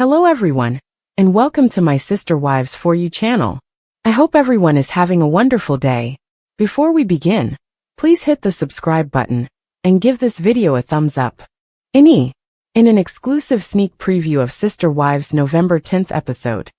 Hello everyone, and welcome to my Sister Wives For You channel. I hope everyone is having a wonderful day. Before we begin, please hit the subscribe button and give this video a thumbs up. In an exclusive sneak preview of Sister Wives' November 10th episode,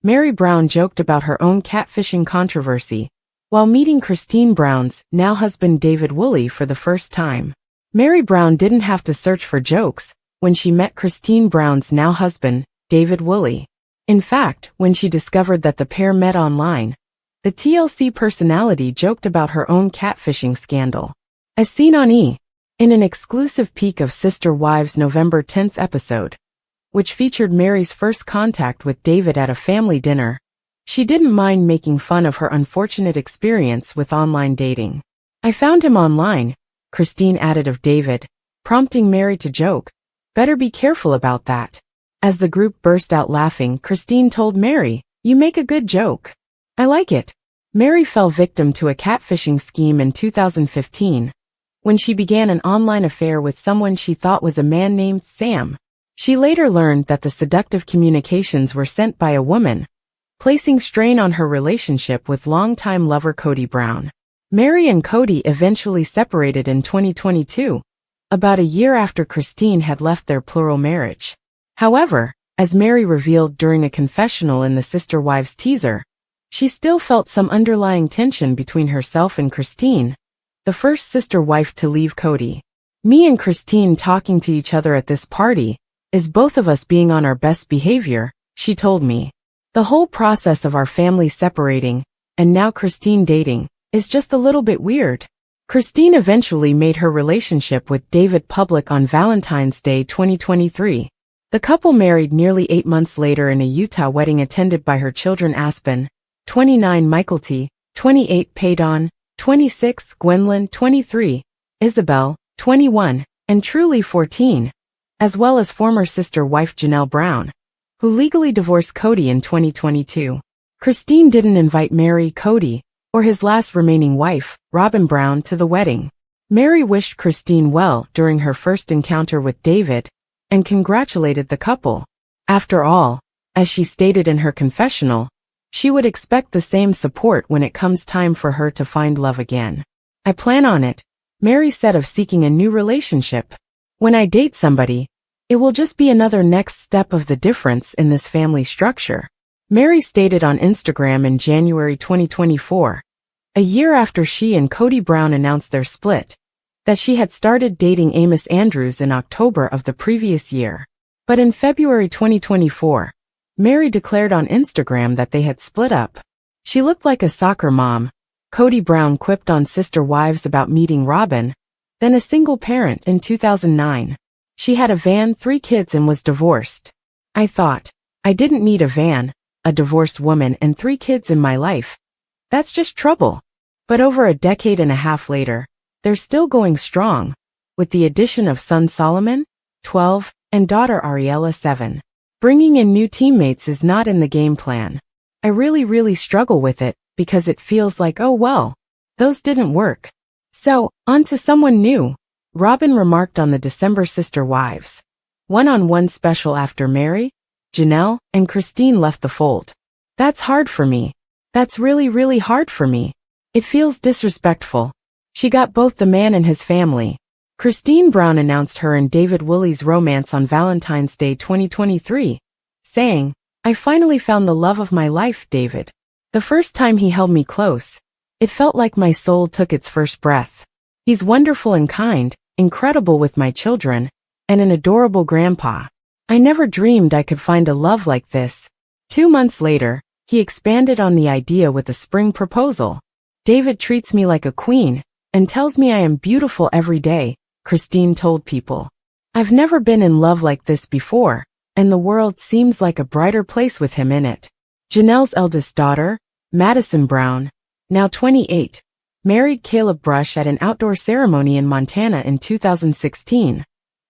Meri Brown joked about her own catfishing controversy while meeting Christine Brown's now husband David Woolley for the first time. Meri Brown didn't have to search for jokes when she met Christine Brown's now husband, David Woolley. In fact, when she discovered that the pair met online, the TLC personality joked about her own catfishing scandal. As seen on in an exclusive peek of Sister Wives' November 10th episode, which featured Meri's first contact with David at a family dinner, she didn't mind making fun of her unfortunate experience with online dating. "I found him online," Christine added of David, prompting Meri to joke, "Better be careful about that." As the group burst out laughing, Christine told Meri, "You make a good joke. I like it." Meri fell victim to a catfishing scheme in 2015, when she began an online affair with someone she thought was a man named Sam. She later learned that the seductive communications were sent by a woman, placing strain on her relationship with longtime lover Kody Brown. Meri and Kody eventually separated in 2022, about a year after Christine had left their plural marriage. However, as Meri revealed during a confessional in the Sister Wives teaser, she still felt some underlying tension between herself and Christine, the first sister wife to leave Kody. "Me and Christine talking to each other at this party is both of us being on our best behavior," she told me. "The whole process of our family separating, and now Christine dating, is just a little bit weird." Christine eventually made her relationship with David public on Valentine's Day 2023. The couple married nearly 8 months later in a Utah wedding attended by her children Aspen, 29, Michael 28, Paydon, 26, Gwendolyn, 23, Isabel, 21, and Truly, 14, as well as former sister wife Janelle Brown, who legally divorced Kody in 2022. Christine didn't invite Meri, Kody, or his last remaining wife, Robyn Brown, to the wedding. Meri wished Christine well during her first encounter with David and congratulated the couple. After all, as she stated in her confessional, she would expect the same support when it comes time for her to find love again. "I plan on it," Meri said of seeking a new relationship. "When I date somebody, it will just be another next step of the difference in this family structure." Meri stated on Instagram in January 2024, a year after she and Kody Brown announced their split, that she had started dating Amos Andrews in October of the previous year. But in February 2024, Meri declared on Instagram that they had split up. "She looked like a soccer mom," Kody Brown quipped on Sister Wives about meeting Robyn, then a single parent in 2009. "She had a van, 3 kids and was divorced. I thought, I didn't need a van, a divorced woman and 3 kids in my life. That's just trouble." But over a decade and a half later, they're still going strong, with the addition of son Solomon, 12, and daughter Ariella, 7. Bringing in new teammates is not in the game plan. "I really struggle with it, because it feels like, oh well, those didn't work. So, on to someone new," Robyn remarked on the December Sister Wives one-on-one special after Meri, Janelle, and Christine left the fold. "That's hard for me. That's really hard for me. It feels disrespectful. She got both the man and his family." Christine Brown announced her and David Woolley's romance on Valentine's Day 2023, saying, "I finally found the love of my life, David. The first time he held me close, it felt like my soul took its first breath. He's wonderful and kind, incredible with my children, and an adorable grandpa. I never dreamed I could find a love like this." 2 months later, he expanded on the idea with a spring proposal. "David treats me like a queen and tells me I am beautiful every day," Christine told People. "I've never been in love like this before, and the world seems like a brighter place with him in it." Janelle's eldest daughter, Madison Brown, now 28, married Caleb Brush at an outdoor ceremony in Montana in 2016,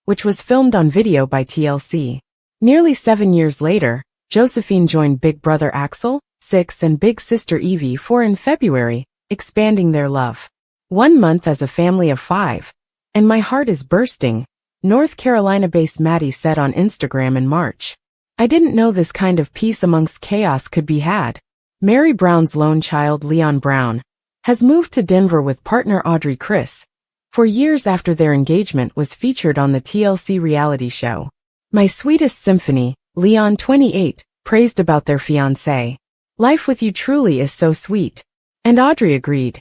which was filmed on video by TLC. Nearly 7 years later, Josephine joined big brother Axel, 6, and big sister Evie, 4 in February, expanding their love. "1 month as a family of 5, and my heart is bursting," North Carolina-based Maddie said on Instagram in March. I didn't know this kind of peace amongst chaos could be had. Meri Brown's lone child, Leon Brown, has moved to Denver with partner Audrey Chris for years after their engagement was featured on the TLC reality show. My Sweetest Symphony, Leon, 28, praised about their fiancé. Life with you truly is so sweet. And Audrey agreed.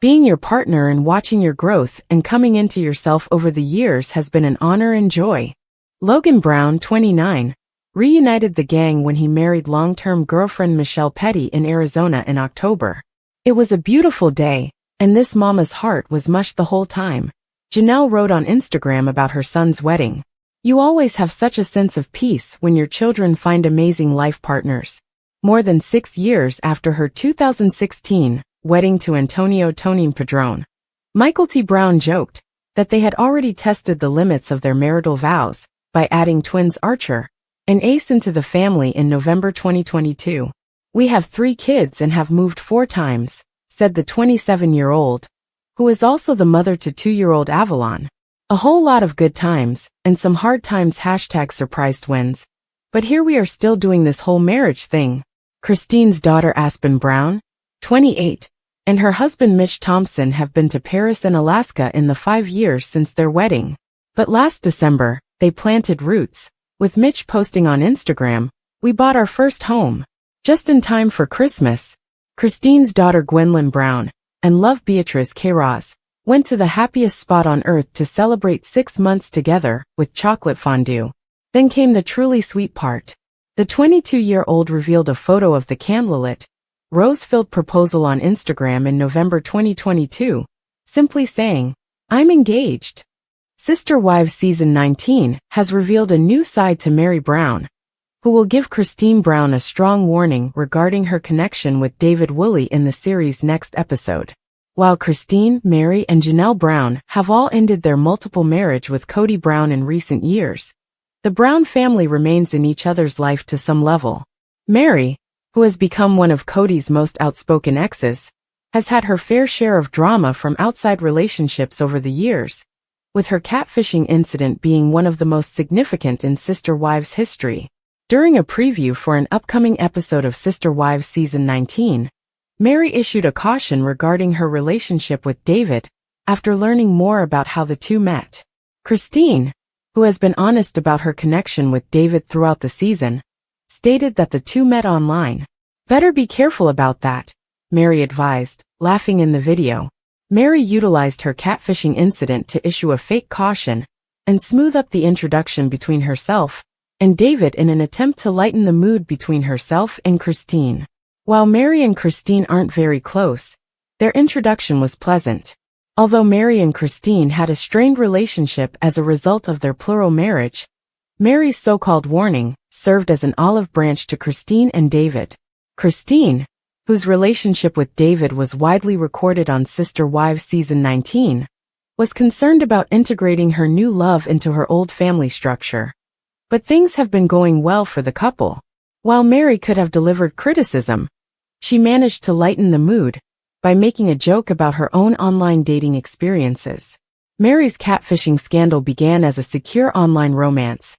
Being your partner and watching your growth and coming into yourself over the years has been an honor and joy. Logan Brown, 29, reunited the gang when he married long-term girlfriend Michelle Petty in Arizona in October. It was a beautiful day, and this mama's heart was mushed the whole time. Janelle wrote on Instagram about her son's wedding. You always have such a sense of peace when your children find amazing life partners. More than 6 years after her 2016 wedding to Antonio Tonin Padron, Michael T. Brown joked that they had already tested the limits of their marital vows by adding twins Archer and Ace into the family in November 2022. We have 3 kids and have moved 4 times, said the 27-year-old, who is also the mother to 2-year-old Avalon. A whole lot of good times, and some hard times #surprise twins. But here we are still doing this whole marriage thing. Christine's daughter Aspen Brown, 28, and her husband Mitch Thompson have been to Paris and Alaska in the 5 years since their wedding. But last December, they planted roots, with Mitch posting on Instagram, "We bought our first home. Just in time for Christmas." Christine's daughter Gwendolyn Brown and love Beatrice Queiroz went to the happiest spot on earth to celebrate 6 months together with chocolate fondue. Then came the truly sweet part. The 22-year-old revealed a photo of the candlelit, rose-filled proposal on Instagram in November 2022, simply saying, "I'm engaged." Sister Wives Season 19 has revealed a new side to Meri Brown, who will give Christine Brown a strong warning regarding her connection with David Woolley in the series' next episode. While Christine, Meri, and Janelle Brown have all ended their multiple marriage with Kody Brown in recent years, the Brown family remains in each other's life to some level. Meri, who has become one of Kody's most outspoken exes, has had her fair share of drama from outside relationships over the years, with her catfishing incident being one of the most significant in Sister Wives history. During a preview for an upcoming episode of Sister Wives Season 19, Meri issued a caution regarding her relationship with David after learning more about how the two met. Christine, who has been honest about her connection with David throughout the season, stated that the two met online. "Better be careful about that," Meri advised, laughing in the video. Meri utilized her catfishing incident to issue a fake caution and smooth up the introduction between herself and David in an attempt to lighten the mood between herself and Christine. While Meri and Christine aren't very close, their introduction was pleasant. Although Meri and Christine had a strained relationship as a result of their plural marriage, Meri's so-called warning served as an olive branch to Christine and David. Christine, whose relationship with David was widely recorded on Sister Wives Season 19, was concerned about integrating her new love into her old family structure. But things have been going well for the couple. While Meri could have delivered criticism, she managed to lighten the mood by making a joke about her own online dating experiences. Meri's catfishing scandal began as a secure online romance,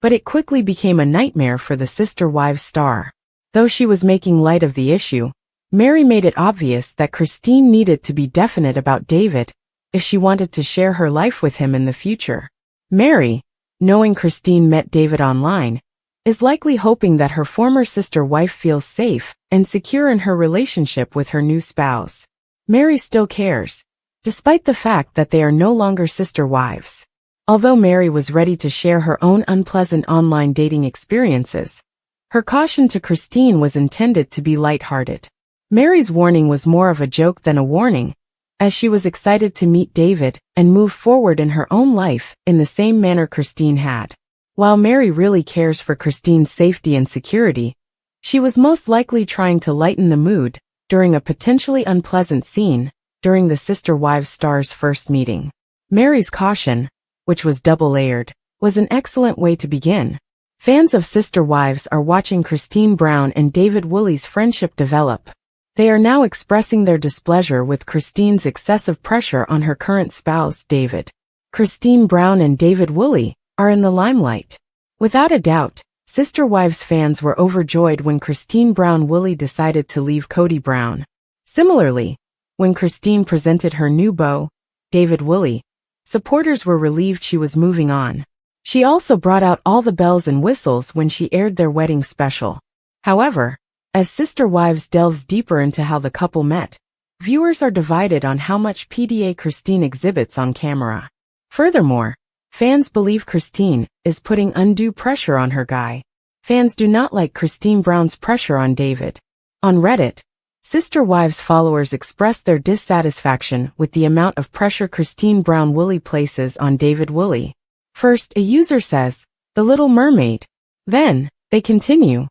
but it quickly became a nightmare for the Sister Wives star. Though she was making light of the issue, Meri made it obvious that Christine needed to be definite about David if she wanted to share her life with him in the future. Meri, knowing Christine met David online, is likely hoping that her former sister wife feels safe and secure in her relationship with her new spouse. Meri still cares, despite the fact that they are no longer sister wives. Although Meri was ready to share her own unpleasant online dating experiences, her caution to Christine was intended to be lighthearted. Meri's warning was more of a joke than a warning, as she was excited to meet David and move forward in her own life in the same manner Christine had. While Meri really cares for Christine's safety and security, she was most likely trying to lighten the mood during a potentially unpleasant scene during the Sister Wives stars' first meeting. Meri's caution, which was double-layered, was an excellent way to begin. Fans of Sister Wives are watching Christine Brown and David Woolley's friendship develop. They are now expressing their displeasure with Christine's excessive pressure on her current spouse, David. Christine Brown and David Woolley are in the limelight. Without a doubt, Sister Wives fans were overjoyed when Christine Brown Woolley decided to leave Kody Brown. Similarly, when Christine presented her new beau, David Woolley, supporters were relieved she was moving on. She also brought out all the bells and whistles when she aired their wedding special. However, as Sister Wives delves deeper into how the couple met, viewers are divided on how much PDA Christine exhibits on camera. Furthermore, fans believe Christine is putting undue pressure on her guy. Fans do not like Christine Brown's pressure on David. On Reddit, Sister Wives followers expressed their dissatisfaction with the amount of pressure Christine Brown Woolley places on David Woolley. First, a user says, "The Little Mermaid." Then, they continue,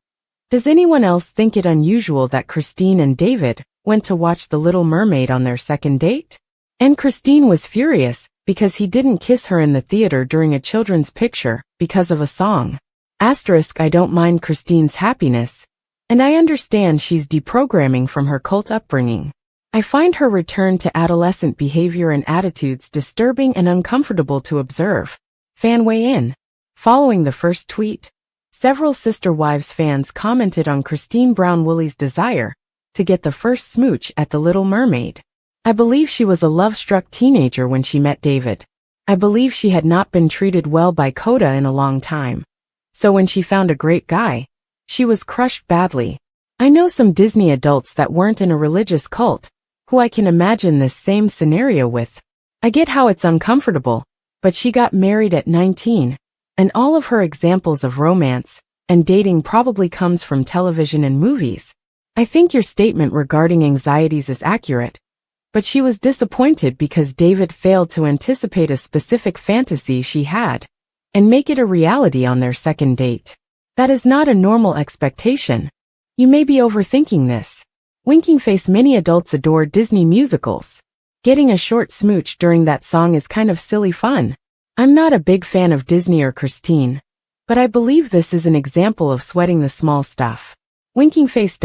"Does anyone else think it unusual that Christine and David went to watch The Little Mermaid on their second date?" And Christine was furious because he didn't kiss her in the theater during a children's picture because of a song. I don't mind Christine's happiness, and I understand she's deprogramming from her cult upbringing. I find her return to adolescent behavior and attitudes disturbing and uncomfortable to observe. Fan weigh in. Following the first tweet, several Sister Wives fans commented on Christine Brown Woolley's desire to get the first smooch at The Little Mermaid. "I believe she was a love-struck teenager when she met David. I believe she had not been treated well by Kody in a long time. So when she found a great guy, she was crushed badly. I know some Disney adults that weren't in a religious cult, who I can imagine this same scenario with. I get how it's uncomfortable, but she got married at 19, and all of her examples of romance and dating probably comes from television and movies. I think your statement regarding anxieties is accurate, but she was disappointed because David failed to anticipate a specific fantasy she had and make it a reality on their second date. That is not a normal expectation. You may be overthinking this. Winking face. Many adults adore Disney musicals. Getting a short smooch during that song is kind of silly fun. I'm not a big fan of Disney or Christine, but I believe this is an example of sweating the small stuff. Winking face.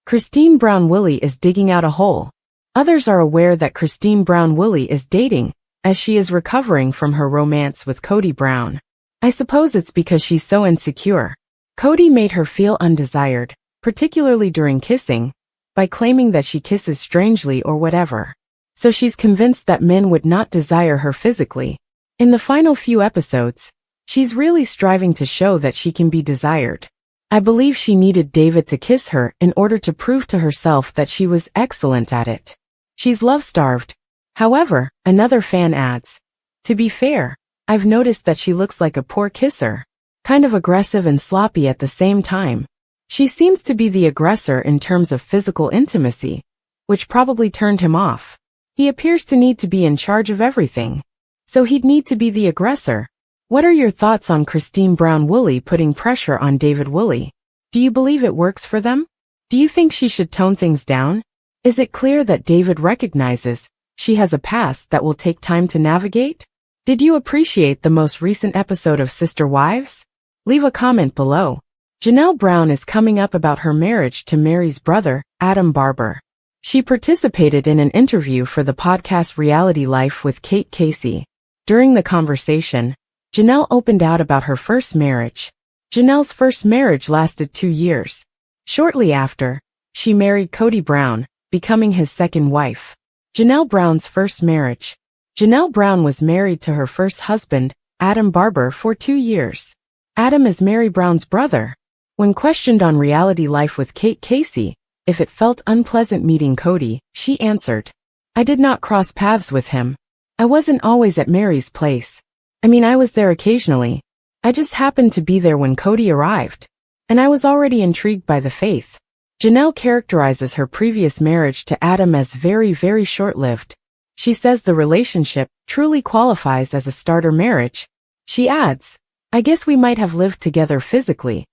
Christine Brown Woolley is digging out a hole. Others are aware that Christine Brown Woolley is dating, as she is recovering from her romance with Kody Brown. I suppose it's because she's so insecure. Kody made her feel undesired, particularly during kissing, by claiming that she kisses strangely or whatever. So she's convinced that men would not desire her physically. In the final few episodes, she's really striving to show that she can be desired. I believe she needed David to kiss her in order to prove to herself that she was excellent at it. She's love-starved. However, another fan adds, "To be fair, I've noticed that she looks like a poor kisser. Kind of aggressive and sloppy at the same time. She seems to be the aggressor in terms of physical intimacy, which probably turned him off. He appears to need to be in charge of everything. So he'd need to be the aggressor." What are your thoughts on Christine Brown Woolley putting pressure on David Woolley? Do you believe it works for them? Do you think she should tone things down? Is it clear that David recognizes she has a past that will take time to navigate? Did you appreciate the most recent episode of Sister Wives? Leave a comment below. Janelle Brown is coming up about her marriage to Meri's brother, Adam Barber. She participated in an interview for the podcast Reality Life with Kate Casey. During the conversation, Janelle opened out about her first marriage. Janelle's first marriage lasted 2 years. Shortly after, she married Kody Brown, becoming his second wife. Janelle Brown's first marriage. Janelle Brown was married to her first husband, Adam Barber, for 2 years. Adam is Meri Brown's brother. When questioned on Reality Life with Kate Casey if it felt unpleasant meeting Kody, she answered, "I did not cross paths with him. I wasn't always at Meri's place. I was there occasionally. I just happened to be there when Kody arrived. And I was already intrigued by the faith." Janelle characterizes her previous marriage to Adam as very, very short-lived. She says the relationship truly qualifies as a starter marriage. She adds, "I guess we might have lived together physically.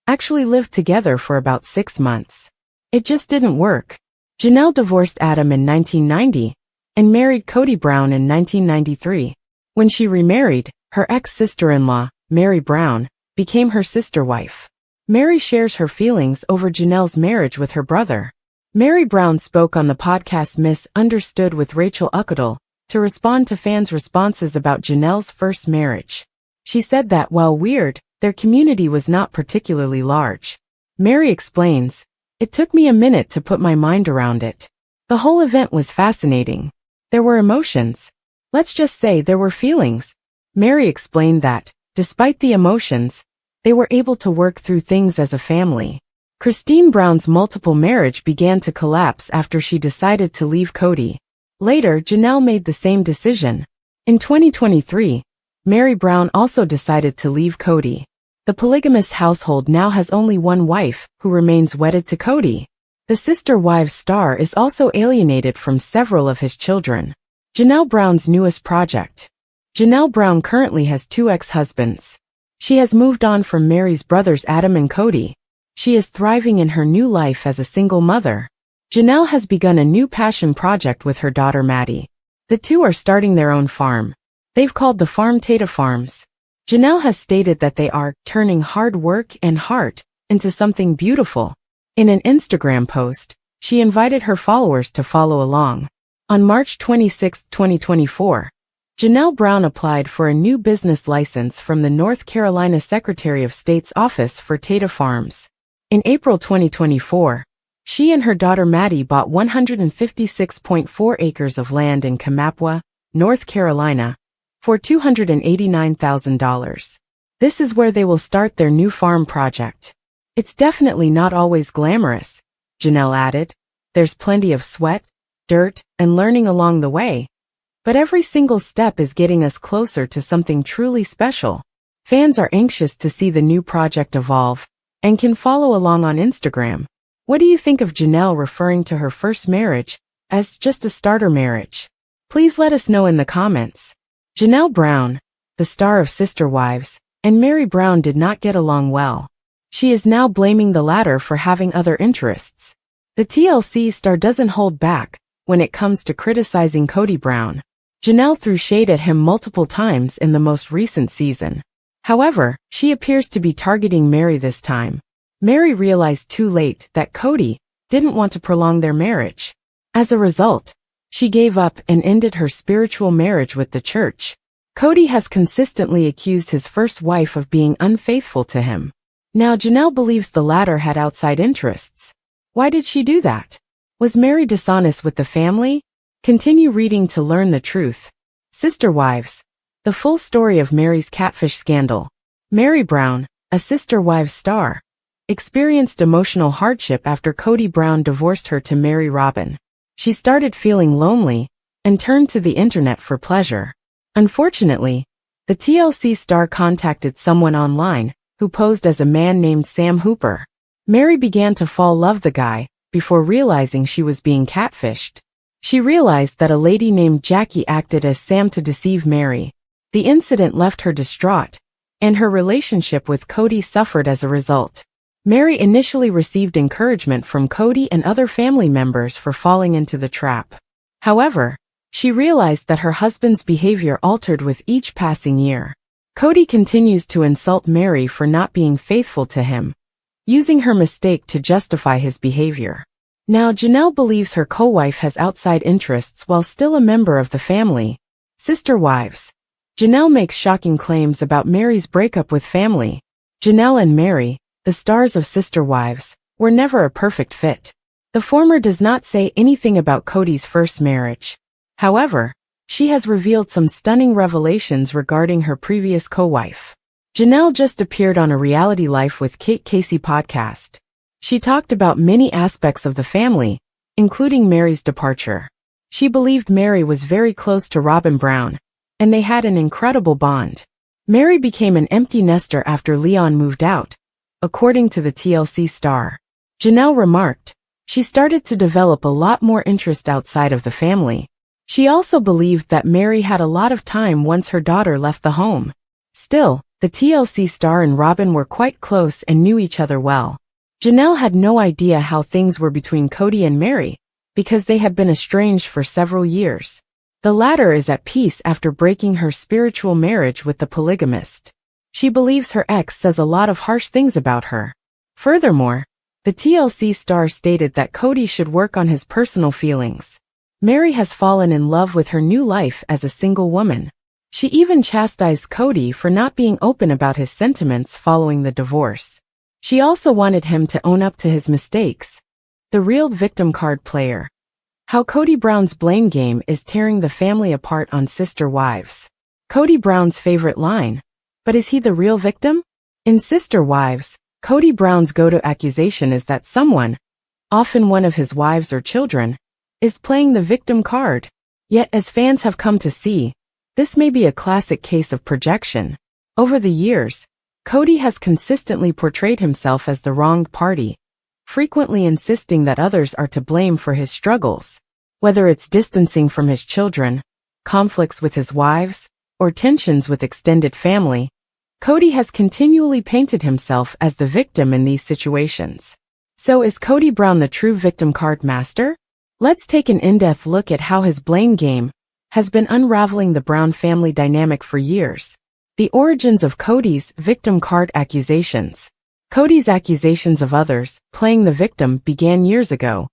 Actually lived together for about 6 months. It just didn't work." Janelle divorced Adam in 1990 and married Kody Brown in 1993. When she remarried, her ex-sister-in-law, Meri Brown, became her sister wife. Meri shares her feelings over Janelle's marriage with her brother. Meri Brown spoke on the podcast Misunderstood with Rachel Uckadel to respond to fans' responses about Janelle's first marriage. She said that, while weird, their community was not particularly large. Meri explains, "It took me a minute to put my mind around it. The whole event was fascinating. There were emotions. Let's just say there were feelings." Meri explained that, despite the emotions, they were able to work through things as a family. Christine Brown's multiple marriage began to collapse after she decided to leave Kody. Later, Janelle made the same decision. In 2023, Meri Brown also decided to leave Kody. The polygamous household now has only one wife, who remains wedded to Kody. The Sister Wives star is also alienated from several of his children. Janelle Brown's newest project. Janelle Brown currently has 2 ex-husbands. She has moved on from Meri's brothers Adam and Kody. She is thriving in her new life as a single mother. Janelle has begun a new passion project with her daughter Maddie. The two are starting their own farm. They've called the farm Tata Farms. Janelle has stated that they are turning hard work and heart into something beautiful. In an Instagram post, she invited her followers to follow along. On March 26, 2024, Janelle Brown applied for a new business license from the North Carolina Secretary of State's office for Tata Farms. In April 2024, she and her daughter Maddie bought 156.4 acres of land in Kamapwa, North Carolina, for $289,000. This is where they will start their new farm project. "It's definitely not always glamorous," Janelle added. "There's plenty of sweat, dirt, and learning along the way. But every single step is getting us closer to something truly special." Fans are anxious to see the new project evolve and can follow along on Instagram. What do you think of Janelle referring to her first marriage as just a starter marriage? Please let us know in the comments. Janelle Brown, the star of Sister Wives, and Meri Brown did not get along well. She is now blaming the latter for having other interests. The TLC star doesn't hold back when it comes to criticizing Kody Brown. Janelle threw shade at him multiple times in the most recent season. However, she appears to be targeting Meri this time. Meri realized too late that Kody didn't want to prolong their marriage. As a result, she gave up and ended her spiritual marriage with the church. Kody has consistently accused his first wife of being unfaithful to him. Now Janelle believes the latter had outside interests. Why did she do that? Was Meri dishonest with the family? Continue reading to learn the truth. Sister Wives. The full story of Meri's catfish scandal. Meri Brown, a Sister Wives star, experienced emotional hardship after Kody Brown divorced her to marry Robyn. She started feeling lonely and turned to the internet for pleasure. Unfortunately, the TLC star contacted someone online who posed as a man named Sam Hooper. Meri began to fall in love with the guy before realizing she was being catfished. She realized that a lady named Jackie acted as Sam to deceive Meri. The incident left her distraught, and her relationship with Kody suffered as a result. Meri initially received encouragement from Kody and other family members for falling into the trap. However, she realized that her husband's behavior altered with each passing year. Kody continues to insult Meri for not being faithful to him, using her mistake to justify his behavior. Now Janelle believes her co-wife has outside interests while still a member of the family. Sister Wives. Janelle makes shocking claims about Meri's breakup with family. Janelle and Meri, the stars of Sister Wives, were never a perfect fit. The former does not say anything about Kody's first marriage. However, she has revealed some stunning revelations regarding her previous co-wife. Janelle just appeared on a Reality Life with Kate Casey podcast. She talked about many aspects of the family, including Meri's departure. She believed Meri was very close to Robyn Brown, and they had an incredible bond. Meri became an empty nester after Leon moved out, according to the TLC star. Janelle remarked, she started to develop a lot more interest outside of the family. She also believed that Meri had a lot of time once her daughter left the home. Still, the TLC star and Robyn were quite close and knew each other well. Janelle had no idea how things were between Kody and Meri, because they had been estranged for several years. The latter is at peace after breaking her spiritual marriage with the polygamist. She believes her ex says a lot of harsh things about her. Furthermore, the TLC star stated that Kody should work on his personal feelings. Meri has fallen in love with her new life as a single woman. She even chastised Kody for not being open about his sentiments following the divorce. She also wanted him to own up to his mistakes. The real victim card player. How Kody Brown's blame game is tearing the family apart on Sister Wives. Kody Brown's favorite line. But is he the real victim? In Sister Wives, Kody Brown's go-to accusation is that someone, often one of his wives or children, is playing the victim card. Yet, as fans have come to see, this may be a classic case of projection. Over the years, Kody has consistently portrayed himself as the wronged party, frequently insisting that others are to blame for his struggles. Whether it's distancing from his children, conflicts with his wives, or tensions with extended family, Kody has continually painted himself as the victim in these situations. So is Kody Brown the true victim card master? Let's take an in-depth look at how his blame game has been unraveling the Brown family dynamic for years. The origins of Kody's victim card accusations. Kody's accusations of others playing the victim began years ago,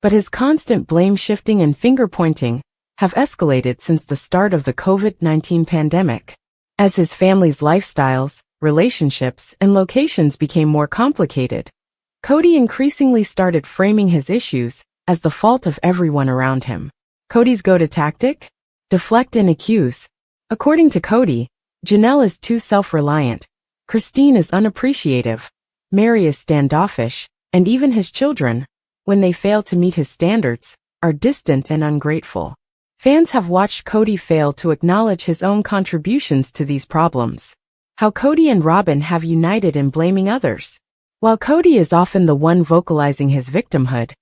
but his constant blame-shifting and finger-pointing have escalated since the start of the COVID-19 pandemic. As his family's lifestyles, relationships, and locations became more complicated, Kody increasingly started framing his issues as the fault of everyone around him. Kody's go-to tactic? Deflect and accuse. According to Kody, Janelle is too self-reliant, Christine is unappreciative, Meri is standoffish, and even his children, when they fail to meet his standards, are distant and ungrateful. Fans have watched Kody fail to acknowledge his own contributions to these problems. How Kody and Robyn have united in blaming others. While Kody is often the one vocalizing his victimhood,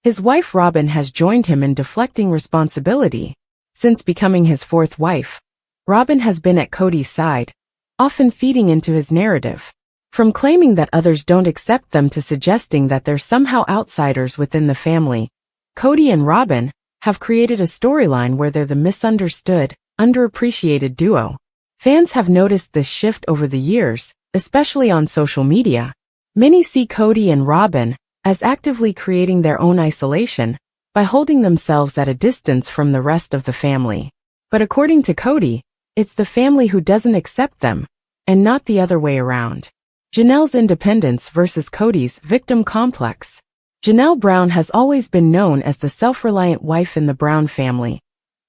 his wife Robyn has joined him in deflecting responsibility. Since becoming his fourth wife, Robyn has been at Kody's side, often feeding into his narrative. From claiming that others don't accept them to suggesting that they're somehow outsiders within the family, Kody and Robyn have created a storyline where they're the misunderstood, underappreciated duo. Fans have noticed this shift over the years, especially on social media. Many see Kody and Robyn as actively creating their own isolation by holding themselves at a distance from the rest of the family. But according to Kody, it's the family who doesn't accept them, and not the other way around. Janelle's independence versus Kody's victim complex. Janelle Brown has always been known as the self-reliant wife in the Brown family,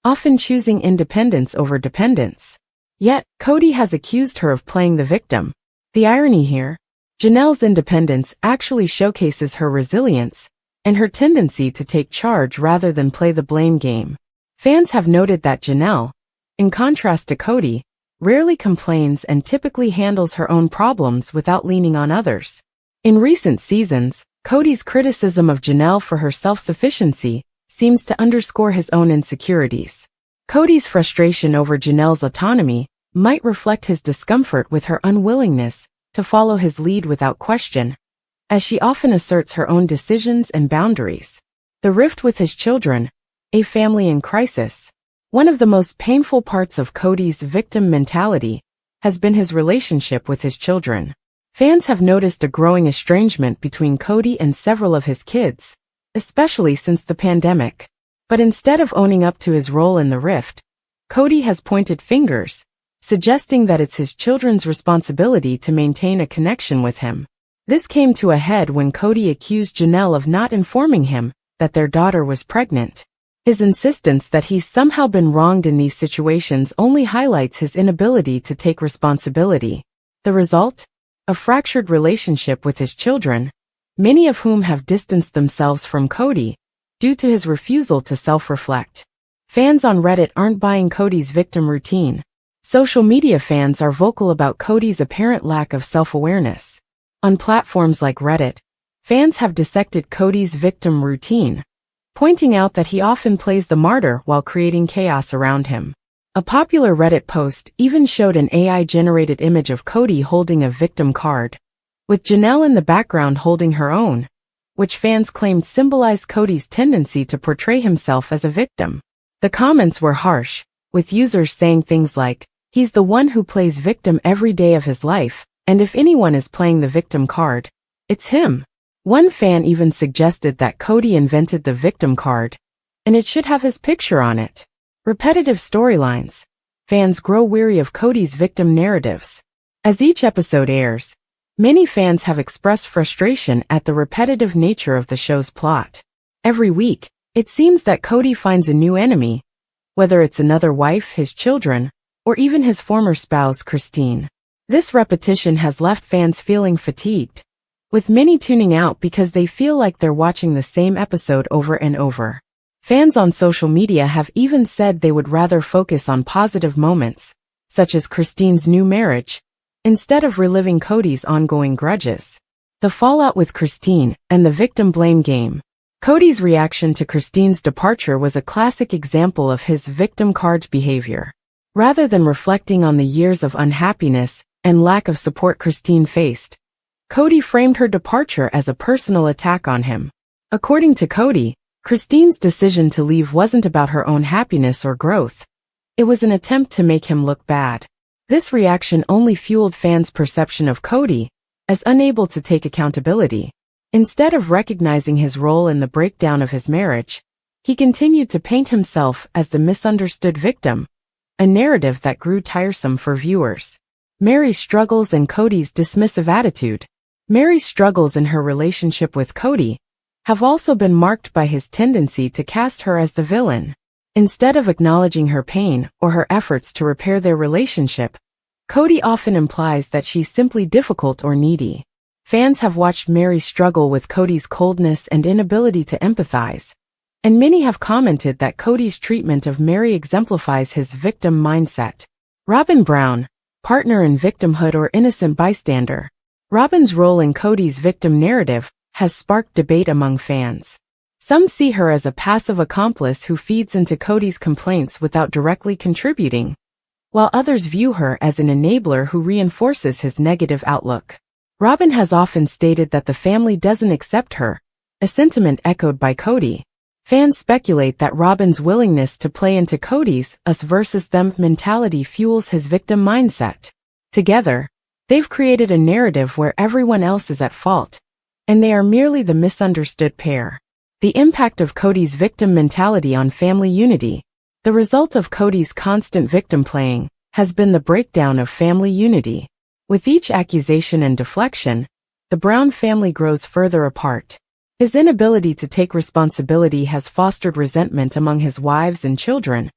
often choosing independence over dependence. Yet, Kody has accused her of playing the victim. The irony here? Janelle's independence actually showcases her resilience and her tendency to take charge rather than play the blame game. Fans have noted that Janelle, in contrast to Kody, rarely complains and typically handles her own problems without leaning on others. In recent seasons, Kody's criticism of Janelle for her self-sufficiency seems to underscore his own insecurities. Kody's frustration over Janelle's autonomy might reflect his discomfort with her unwillingness to follow his lead without question, as she often asserts her own decisions and boundaries. The rift with his children, a family in crisis. One of the most painful parts of Kody's victim mentality has been his relationship with his children. Fans have noticed a growing estrangement between Kody and several of his kids, especially since the pandemic. But instead of owning up to his role in the rift, Kody has pointed fingers, suggesting that it's his children's responsibility to maintain a connection with him. This came to a head when Kody accused Janelle of not informing him that their daughter was pregnant. His insistence that he's somehow been wronged in these situations only highlights his inability to take responsibility. The result? A fractured relationship with his children, many of whom have distanced themselves from Kody due to his refusal to self-reflect. Fans on Reddit aren't buying Kody's victim routine. Social media fans are vocal about Kody's apparent lack of self-awareness. On platforms like Reddit, fans have dissected Kody's victim routine, pointing out that he often plays the martyr while creating chaos around him. A popular Reddit post even showed an AI-generated image of Kody holding a victim card, with Janelle in the background holding her own, which fans claimed symbolized Kody's tendency to portray himself as a victim. The comments were harsh, with users saying things like, "He's the one who plays victim every day of his life, and if anyone is playing the victim card, it's him." One fan even suggested that Kody invented the victim card, and it should have his picture on it. Repetitive storylines. fans grow weary of Kody's victim narratives. As each episode airs, many fans have expressed frustration at the repetitive nature of the show's plot. Every week, it seems that Kody finds a new enemy, whether it's another wife, his children, or even his former spouse, Christine. This repetition has left fans feeling fatigued, with many tuning out because they feel like they're watching the same episode over and over. Fans on social media have even said they would rather focus on positive moments, such as Christine's new marriage, instead of reliving Kody's ongoing grudges. The fallout with Christine and the victim blame game. Kody's reaction to Christine's departure was a classic example of his victim card behavior. Rather than reflecting on the years of unhappiness and lack of support Christine faced, Kody framed her departure as a personal attack on him. According to Kody, Christine's decision to leave wasn't about her own happiness or growth. It was an attempt to make him look bad. This reaction only fueled fans' perception of Kody as unable to take accountability. Instead of recognizing his role in the breakdown of his marriage, he continued to paint himself as the misunderstood victim, a narrative that grew tiresome for viewers. Meri's struggles and Kody's dismissive attitude. Meri's struggles in her relationship with Kody have also been marked by his tendency to cast her as the villain. Instead of acknowledging her pain or her efforts to repair their relationship, Kody often implies that she's simply difficult or needy. Fans have watched Meri struggle with Kody's coldness and inability to empathize, and many have commented that Kody's treatment of Meri exemplifies his victim mindset. Robyn Brown, partner in victimhood or innocent bystander. Robyn's role in Kody's victim narrative has sparked debate among fans. Some see her as a passive accomplice who feeds into Kody's complaints without directly contributing, while others view her as an enabler who reinforces his negative outlook. Robyn has often stated that the family doesn't accept her, a sentiment echoed by Kody. Fans speculate that Robyn's willingness to play into Kody's us versus them mentality fuels his victim mindset. Together, they've created a narrative where everyone else is at fault, and they are merely the misunderstood pair. The impact of Kody's victim mentality on family unity. The result of Kody's constant victim playing has been the breakdown of family unity. With each accusation and deflection, the Brown family grows further apart. His inability to take responsibility has fostered resentment among his wives and children,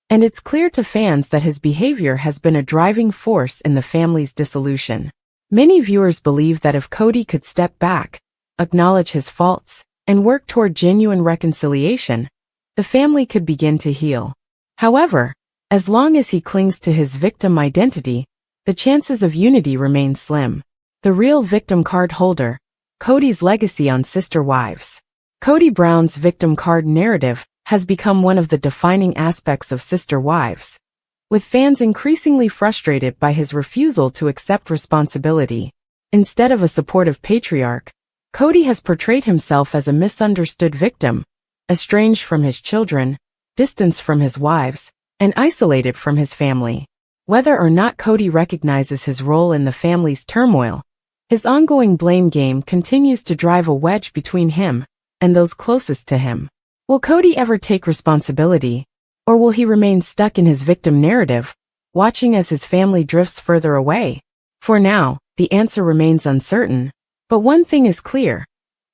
and it's clear to fans that his behavior has been a driving force in the family's dissolution. Many viewers believe that if Kody could step back, acknowledge his faults, and work toward genuine reconciliation, the family could begin to heal. However, as long as he clings to his victim identity, the chances of unity remain slim. The real victim card holder. Kody's legacy on sister wives. Kody Brown's victim card narrative has become one of the defining aspects of Sister Wives, with fans increasingly frustrated by his refusal to accept responsibility. Instead of a supportive patriarch, Kody has portrayed himself as a misunderstood victim, estranged from his children, distanced from his wives, and isolated from his family. Whether or not Kody recognizes his role in the family's turmoil, his ongoing blame game continues to drive a wedge between him and those closest to him. Will Kody ever take responsibility, or will he remain stuck in his victim narrative, watching as his family drifts further away? For now, the answer remains uncertain, but one thing is clear.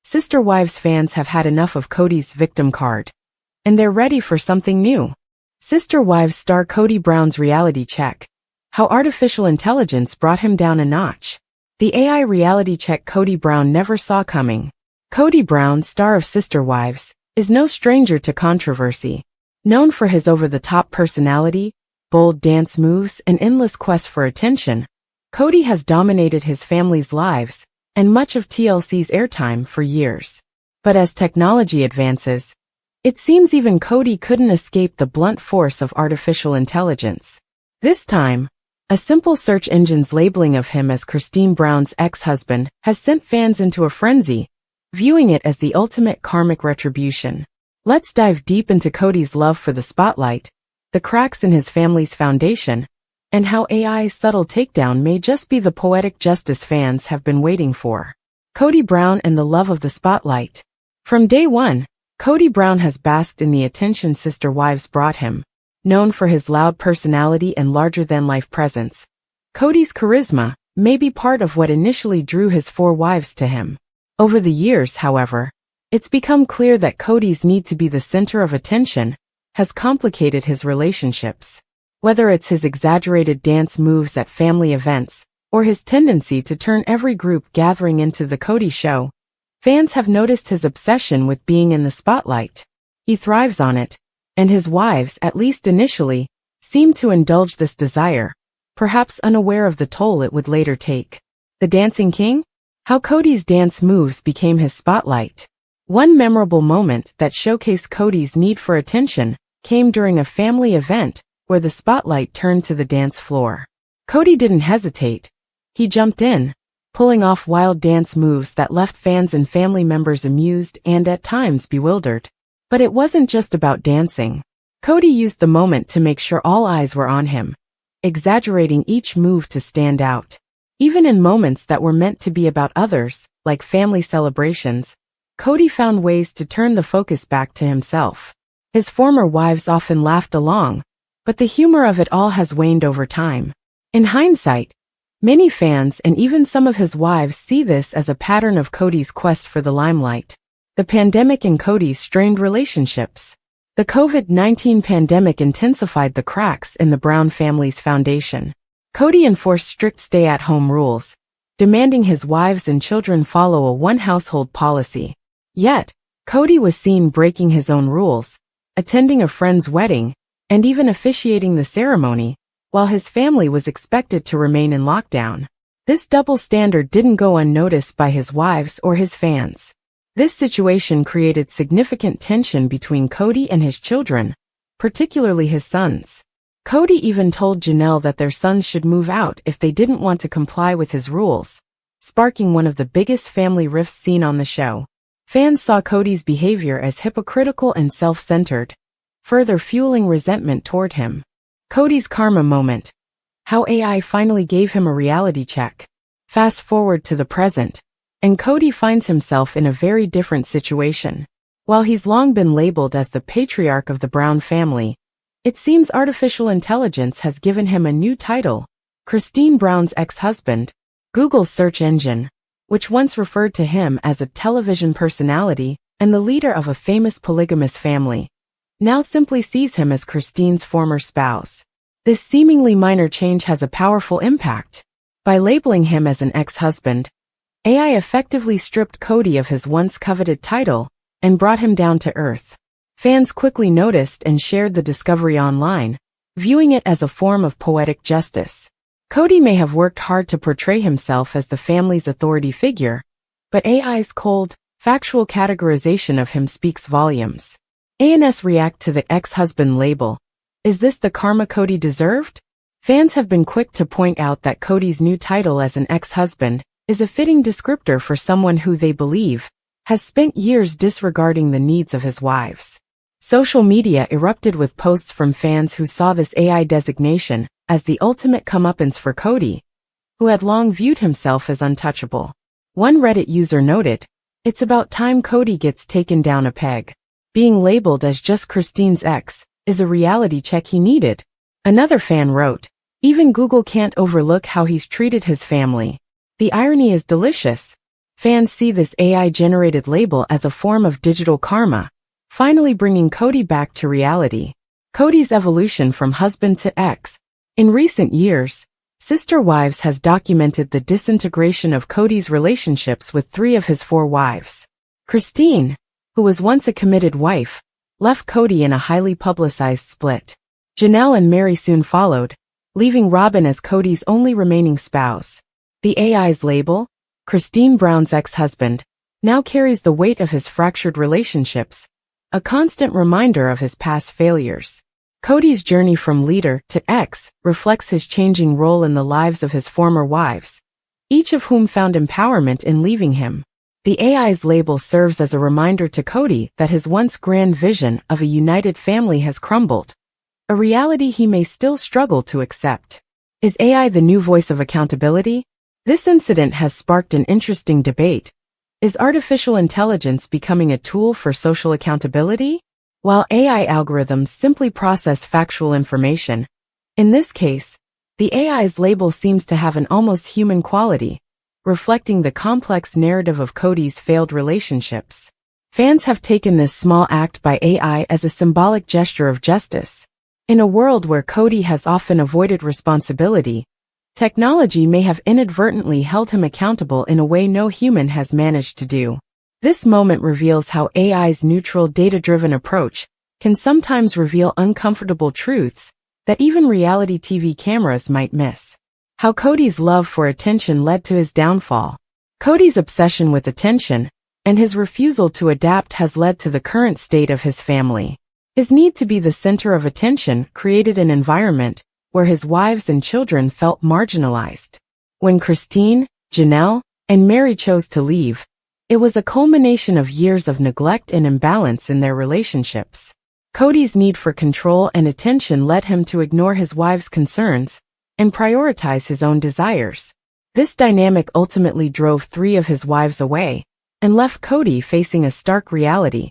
Sister Wives fans have had enough of Kody's victim card, and they're ready for something new. Sister Wives star Kody Brown's reality check. How artificial intelligence brought him down a notch. The AI reality check Kody Brown never saw coming. Kody Brown, star of Sister Wives, is no stranger to controversy. Known for his over-the-top personality, bold dance moves, and endless quest for attention, Kody has dominated his family's lives and much of TLC's airtime for years. But as technology advances, it seems even Kody couldn't escape the blunt force of artificial intelligence. This time, a simple search engine's labeling of him as Christine Brown's ex-husband has sent fans into a frenzy, viewing it as the ultimate karmic retribution. Let's dive deep into Kody's love for the spotlight, the cracks in his family's foundation, and how AI's subtle takedown may just be the poetic justice fans have been waiting for. Kody Brown and the love of the spotlight. From day one, Kody Brown has basked in the attention Sister Wives brought him. Known for his loud personality and larger-than-life presence, Kody's charisma may be part of what initially drew his 4 wives to him. Over the years, however, it's become clear that Kody's need to be the center of attention has complicated his relationships. Whether it's his exaggerated dance moves at family events, or his tendency to turn every group gathering into the Kody show, fans have noticed his obsession with being in the spotlight. He thrives on it, and his wives, at least initially, seem to indulge this desire, perhaps unaware of the toll it would later take. The Dancing King? How Kody's dance moves became his spotlight. One memorable moment that showcased Kody's need for attention came during a family event where the spotlight turned to the dance floor. Kody didn't hesitate. He jumped in, pulling off wild dance moves that left fans and family members amused and at times bewildered. But it wasn't just about dancing. Kody used the moment to make sure all eyes were on him, exaggerating each move to stand out. Even in moments that were meant to be about others, like family celebrations, Kody found ways to turn the focus back to himself. His former wives often laughed along, but the humor of it all has waned over time. In hindsight, many fans and even some of his wives see this as a pattern of Kody's quest for the limelight. The pandemic and Kody's strained relationships. The COVID-19 pandemic intensified the cracks in the Brown family's foundation. Kody enforced strict stay-at-home rules, demanding his wives and children follow a one-household policy. Yet, Kody was seen breaking his own rules, attending a friend's wedding, and even officiating the ceremony, while his family was expected to remain in lockdown. This double standard didn't go unnoticed by his wives or his fans. This situation created significant tension between Kody and his children, particularly his sons. Kody even told Janelle that their sons should move out if they didn't want to comply with his rules, sparking one of the biggest family rifts seen on the show. Fans saw Kody's behavior as hypocritical and self-centered, further fueling resentment toward him. Kody's karma moment. How AI finally gave him a reality check. Fast forward to the present, and Kody finds himself in a very different situation. While he's long been labeled as the patriarch of the Brown family, it seems artificial intelligence has given him a new title, Christine Brown's ex-husband. Google's search engine, which once referred to him as a television personality and the leader of a famous polygamous family, now simply sees him as Christine's former spouse. This seemingly minor change has a powerful impact. By labeling him as an ex-husband, AI effectively stripped Kody of his once coveted title and brought him down to earth. Fans quickly noticed and shared the discovery online, viewing it as a form of poetic justice. Kody may have worked hard to portray himself as the family's authority figure, but AI's cold, factual categorization of him speaks volumes. ANS react to the ex-husband label. Is this the karma Kody deserved? Fans have been quick to point out that Kody's new title as an ex-husband is a fitting descriptor for someone who they believe has spent years disregarding the needs of his wives. Social media erupted with posts from fans who saw this AI designation as the ultimate comeuppance for Kody, who had long viewed himself as untouchable. One Reddit user noted, "It's about time Kody gets taken down a peg. Being labeled as just Christine's ex is a reality check he needed." Another fan wrote, "Even Google can't overlook how he's treated his family. The irony is delicious." Fans see this AI-generated label as a form of digital karma, finally bringing Kody back to reality. Kody's evolution from husband to ex. In recent years, Sister Wives has documented the disintegration of Kody's relationships with 3 of his 4 wives. Christine, who was once a committed wife, left Kody in a highly publicized split. Janelle and Meri soon followed, leaving Robyn as Kody's only remaining spouse. The AI's label, Christine Brown's ex-husband, now carries the weight of his fractured relationships, a constant reminder of his past failures. Kody's journey from leader to ex reflects his changing role in the lives of his former wives, each of whom found empowerment in leaving him. The AI's label serves as a reminder to Kody that his once grand vision of a united family has crumbled, a reality he may still struggle to accept. Is AI the new voice of accountability? This incident has sparked an interesting debate. Is artificial intelligence becoming a tool for social accountability? while AI algorithms simply process factual information. In this case, the AI's label seems to have an almost human quality, reflecting the complex narrative of Kody's failed relationships. Fans have taken this small act by AI as a symbolic gesture of justice. In a world where Kody has often avoided responsibility, technology may have inadvertently held him accountable in a way no human has managed to do. This moment reveals how AI's neutral, data-driven approach can sometimes reveal uncomfortable truths that even reality TV cameras might miss. How Kody's love for attention led to his downfall. Kody's obsession with attention and his refusal to adapt has led to the current state of his family. His need to be the center of attention created an environment where his wives and children felt marginalized. When Christine, Janelle, and Meri chose to leave, it was a culmination of years of neglect and imbalance in their relationships. Kody's need for control and attention led him to ignore his wife's concerns and prioritize his own desires. This dynamic ultimately drove 3 of his wives away and left Kody facing a stark reality.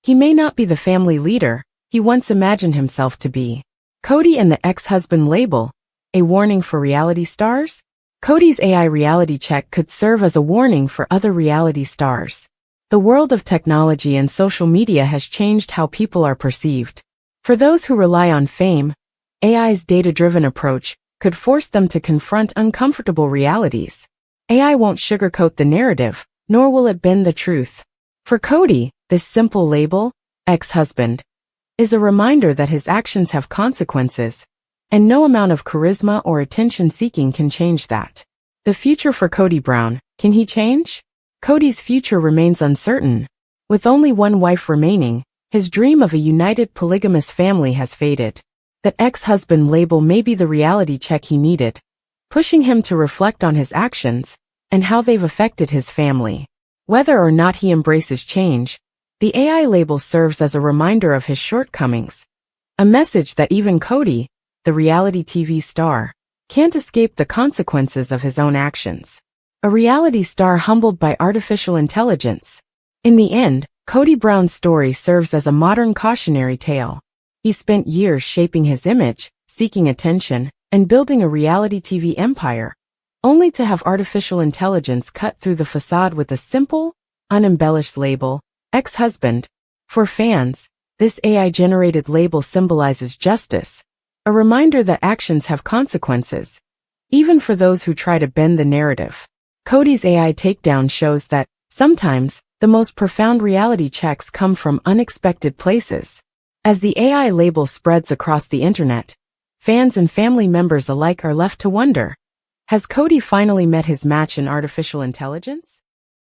He may not be the family leader he once imagined himself to be. Kody and the ex-husband label, a warning for reality stars? Kody's AI reality check could serve as a warning for other reality stars. The world of technology and social media has changed how people are perceived. For those who rely on fame, AI's data-driven approach could force them to confront uncomfortable realities. AI won't sugarcoat the narrative, nor will it bend the truth. For Kody, this simple label, ex-husband, is a reminder that his actions have consequences, and no amount of charisma or attention-seeking can change that. The future for Kody Brown, can he change? Kody's future remains uncertain. With only one wife remaining, his dream of a united polygamous family has faded. That ex-husband label may be the reality check he needed, pushing him to reflect on his actions and how they've affected his family. Whether or not he embraces change, the AI label serves as a reminder of his shortcomings, a message that even Kody, the reality TV star, can't escape the consequences of his own actions. A reality star humbled by artificial intelligence. In the end, Kody Brown's story serves as a modern cautionary tale. He spent years shaping his image, seeking attention, and building a reality TV empire, only to have artificial intelligence cut through the facade with a simple, unembellished label, ex-husband. For fans, this AI-generated label symbolizes justice, a reminder that actions have consequences, even for those who try to bend the narrative. Kody's AI takedown shows that, sometimes, the most profound reality checks come from unexpected places. As the AI label spreads across the internet, fans and family members alike are left to wonder, has Kody finally met his match in artificial intelligence?